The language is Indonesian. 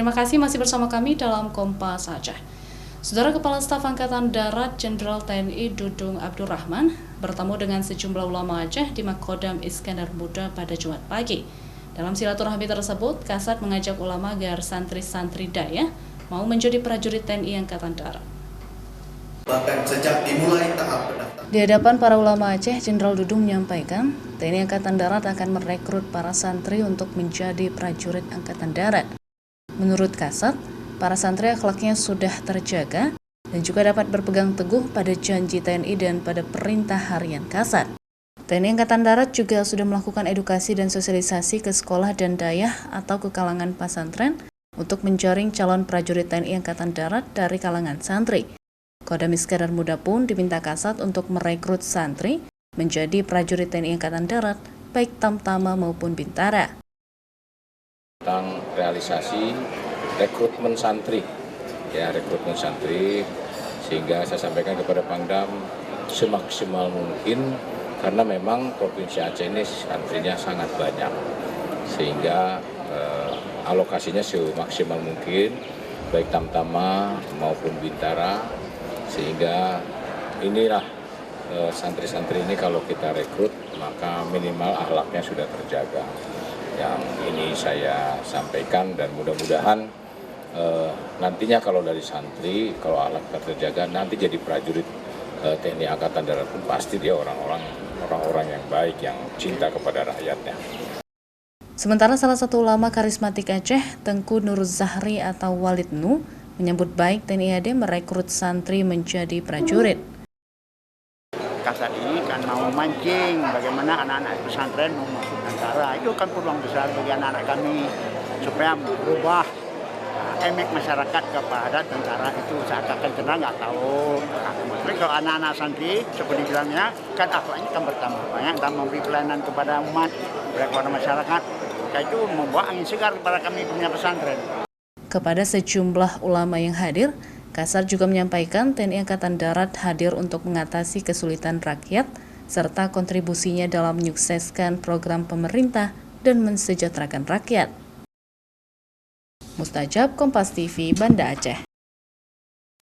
Terima kasih masih bersama kami dalam Kompas Aceh. Saudara Kepala Staf Angkatan Darat Jenderal TNI Dudung Abdurrahman bertemu dengan sejumlah ulama Aceh di Makodam Iskandar Muda pada Jumat pagi. Dalam silaturahmi tersebut, Kasat mengajak ulama agar santri-santri daya mau menjadi prajurit TNI Angkatan Darat. Bahkan sejak dimulai tahap pendaftaran. Di hadapan para ulama Aceh, Jenderal Dudung menyampaikan TNI Angkatan Darat akan merekrut para santri untuk menjadi prajurit Angkatan Darat. Menurut Kasat, para santri akhlaknya sudah terjaga dan juga dapat berpegang teguh pada janji TNI dan pada perintah harian Kasat. TNI Angkatan Darat juga sudah melakukan edukasi dan sosialisasi ke sekolah dan dayah atau ke kalangan pesantren untuk menjaring calon prajurit TNI Angkatan Darat dari kalangan santri. Kodam Iskandar Muda pun diminta Kasat untuk merekrut santri menjadi prajurit TNI Angkatan Darat, baik Tamtama maupun Bintara. Tentang realisasi rekrutmen santri, sehingga saya sampaikan kepada Pangdam semaksimal mungkin, karena memang Provinsi Aceh ini santrinya sangat banyak, sehingga alokasinya semaksimal mungkin, baik Tamtama maupun Bintara, sehingga inilah santri-santri ini kalau kita rekrut maka minimal akhlaknya sudah terjaga. Yang ini saya sampaikan dan mudah-mudahan nantinya kalau dari santri, kalau akhlak terjaga nanti jadi prajurit TNI Angkatan Darat pun pasti dia orang-orang yang baik, yang cinta kepada rakyatnya. Sementara salah satu ulama karismatik Aceh, Tengku Nur Zahri atau Walid Nu, menyambut baik TNI AD merekrut santri menjadi prajurit. Kasat ini kan mau mancing bagaimana anak-anak pesantren mau masuk tentara. Itu kan peluang besar bagi anak-anak kami supaya berubah image masyarakat kepada tentara itu seakan-akan kenal nggak tahu. Tapi kalau anak-anak santri seperti bilangnya kan akhlaknya kan bertambah banyak dan memberi pelayanan kepada umat, kepada masyarakat. Itu membawa angin segar kepada kami punya pesantren. Kepada sejumlah ulama yang hadir, Kasat juga menyampaikan TNI Angkatan Darat hadir untuk mengatasi kesulitan rakyat serta kontribusinya dalam menyukseskan program pemerintah dan mensejahterakan rakyat. Mustajab, Kompas TV, Banda Aceh.